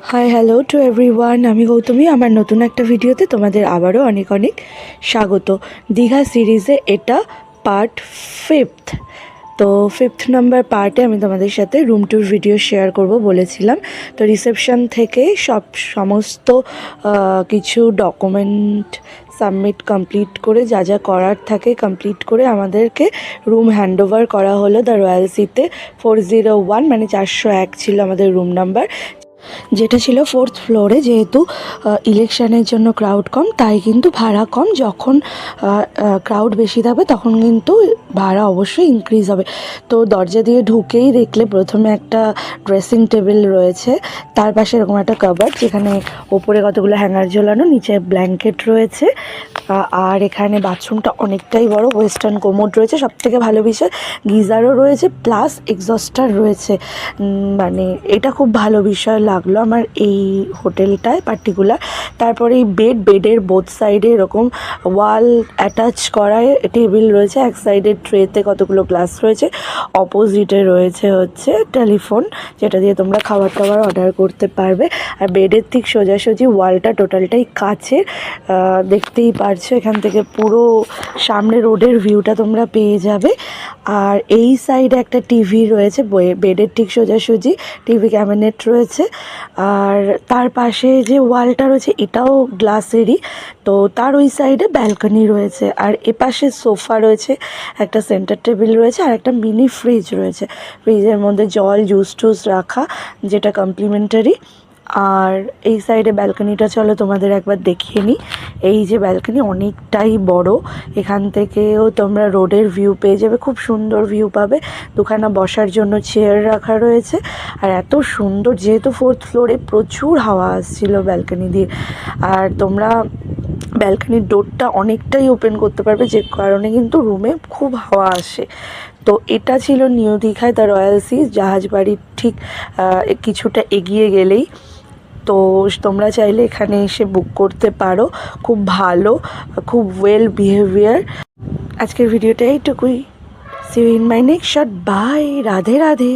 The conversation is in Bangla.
হাই হ্যালো টু এভরিওয়ান, আমি গৌতমী। আমার নতুন একটা ভিডিওতে তোমাদের আবারও অনেক অনেক স্বাগত। দীঘা সিরিজে এটা পার্ট 5। তো 5th নাম্বার পার্টে আমি তোমাদের সাথে রুম ট্যুর ভিডিও শেয়ার করব বলেছিলাম। তো রিসেপশন থেকে সমস্ত কিছু ডকুমেন্ট সাবমিট কমপ্লিট করে যা যা করার থাকে কমপ্লিট করে আমাদেরকে রুম হ্যান্ডওভার করা হলো দ্য রয়্যাল সিতে। 401 মানে 401 ছিল আমাদের রুম নাম্বার, যেটা ছিল 4th ফ্লোরে। যেহেতু ইলেকশনের জন্য ক্রাউড কম, তাই কিন্তু ভাড়া কম। যখন ক্রাউড বেশি থাকবে তখন কিন্তু ভাড়া অবশ্যই ইনক্রিজ হবে। তো দরজা দিয়ে ঢুকেই দেখলে প্রথমে একটা ড্রেসিং টেবিল রয়েছে, তার পাশে এরকম একটা কাবার্ড যেখানে ওপরে কতগুলো হ্যাঙ্গার ঝোলানো, নিচে ব্ল্যাঙ্কেট রয়েছে। আর এখানে বাথরুমটা অনেকটাই বড়, ওয়েস্টার্ন কোমোড রয়েছে। সবথেকে ভালো বিষয় গিজারও রয়েছে প্লাস এক্সস্টার রয়েছে। মানে এটা খুব ভালো বিষয় লাগলো আমার এই হোটেলটায় পার্টিকুলার। তারপরে এই বেডের বোথ সাইডে এরকম ওয়াল অ্যাটাচ করায় টেবিল রয়েছে। এক সাইডে ট্রেতে কতগুলো গ্লাস রয়েছে, অপোজিটে রয়েছে হচ্ছে টেলিফোন, যেটা দিয়ে তোমরা খাবার টাবার অর্ডার করতে পারবে। আর বেডের ঠিক সোজাসুজি ওয়ালটা টোটালটাই কাচের, দেখতেই পারছো এখান থেকে পুরো সামনে রোডের ভিউটা তোমরা পেয়ে যাবে। আর এই সাইডে একটা টিভি রয়েছে, বেডের ঠিক সোজাসুজি টিভি ক্যাবিনেট রয়েছে। আর তার পাশে যে ওয়ালটা রয়েছে এটাও গ্লাসেরই। তো তার ওই সাইডে ব্যালকনি রয়েছে। আর এপাশে সোফা রয়েছে, একটা সেন্টার টেবিল রয়েছে, আর একটা মিনি ফ্রিজ রয়েছে। ফ্রিজের মধ্যে জল জুস টুস রাখা, যেটা কমপ্লিমেন্টারি। আর এই সাইডে ব্যালকনিটা চলো তোমাদের একবার দেখিয়ে নিই। এই যে ব্যালকনি অনেকটাই বড়, এখান থেকেও তোমরা রোডের ভিউ পেয়ে যাবে, খুব সুন্দর ভিউ পাবে। দুখানা বসার জন্য চেয়ার রাখা রয়েছে। আর এত সুন্দর, যেহেতু 4th ফ্লোরে প্রচুর হাওয়া আসছিল ব্যালকনি দিয়ে। আর তোমরা ব্যালকনির ডোরটা অনেকটাই ওপেন করতে পারবে, যে কারণে কিন্তু রুমে খুব হাওয়া আসে। তো এটা ছিল নিউ দীঘায় দ্য রয়্যাল সি, জাহাজবাড়ির ঠিক কিছুটা এগিয়ে গেলেই। তো তোমরা চাইলে এখানে এসে বুক করতে পারো, খুব ভালো, খুব ওয়েল বিহেভিয়ার। আজকের ভিডিওটা এইটুকুই। See you in my next shot. Bye, Radhe Radhe.